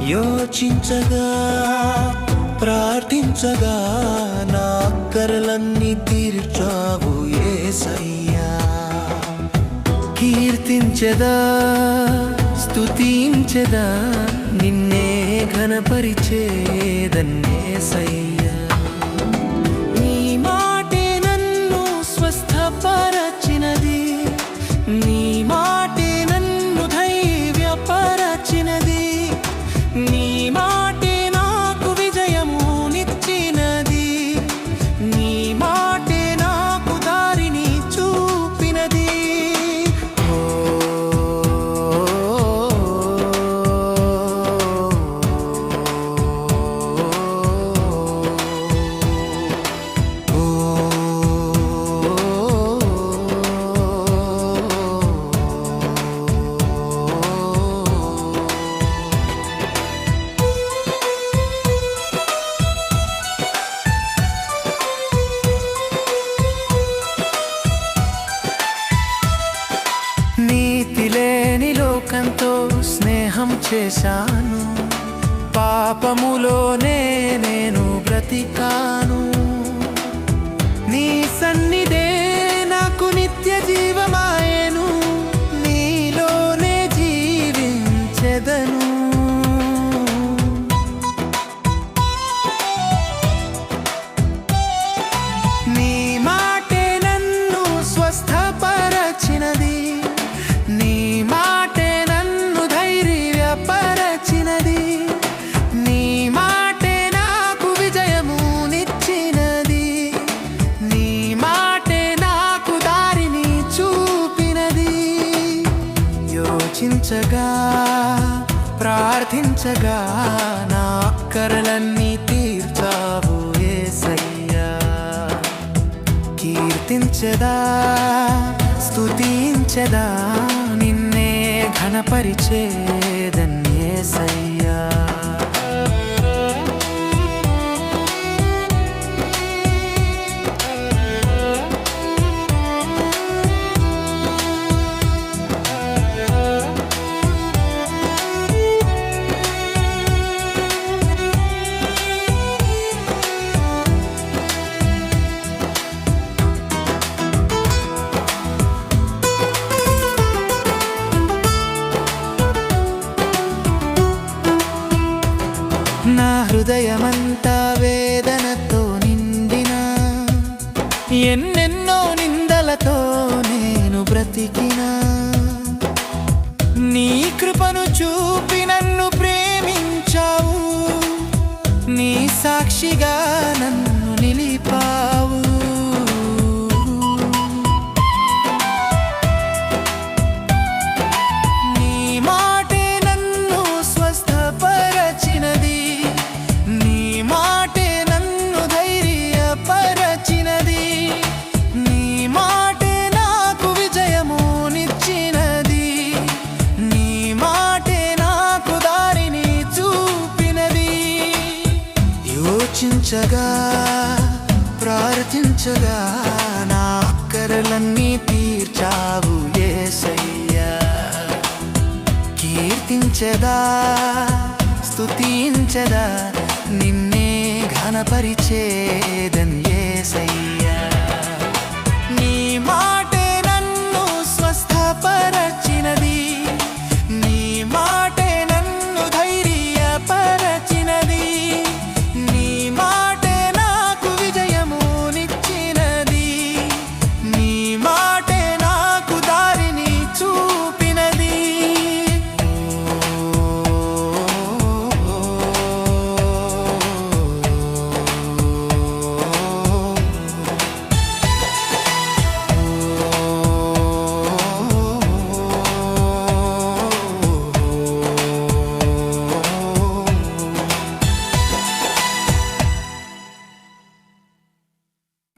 యోచించగా ప్రార్థించగా నా అక్కరలన్నీ తీర్చావు యేసయ్యా. కీర్తించెదా స్తుతించెదా నిన్నే ఘనపరిచేదన్నేసయ్యా. నీ మాటే నన్ను స్వస్థపరచినది, నీ మాటే నన్ను ధైర్యపరచినది, నీ మాటే నాకు విజయమునిచ్చినది, నీ మాటే నాకు దారిని చూపినది. నీతి లేని లోకంతో స్నేహం చేశాను, పాపములోనే నేను బ్రతికాను. నీ సన్నిధే నాకు నిత్య జీవమాయెను, నీలోనే జీవించెదను. నీ మాటే నన్ను స్వస్థపరచినది, నీ మాటే నన్ను ధైర్యపరచినది, నీ మాటే నాకు విజయమునిచ్చినది, నీ మాటే నాకు దారిని చూపినది. యోచించగా ప్రార్థించగా నా అక్కరలన్నీ తీర్చావు యేసయ్యా. కీర్తించెదా స్తుతించెదా నిన్నే ఘనపరిచేదన్నేసయ్యా. నా హృదయమంతా వేదనతో నిండిన, ఎన్నెన్నో నిందలతో నేను బ్రతికినా, నీ కృపను చూపి నన్ను ప్రేమించావు, నీ సాక్షిగా నన్ను నిలిపావు. నీ మాటే నన్ను స్వస్థపరచినది, నీ మాటే నన్ను ధైర్యపరచినది, నీ మాటే నాకు విజయమునిచ్చినది, నీ మాటే నాకు దారిని చూపినది. యోచించగా ప్రార్థించగా నా అక్కరలన్నీ తీర్చావు యేసయ్యా. కీర్తించెదా స్తుతించెదా నిన్నే ఘనపరిచేదన్ యేసయ్యా.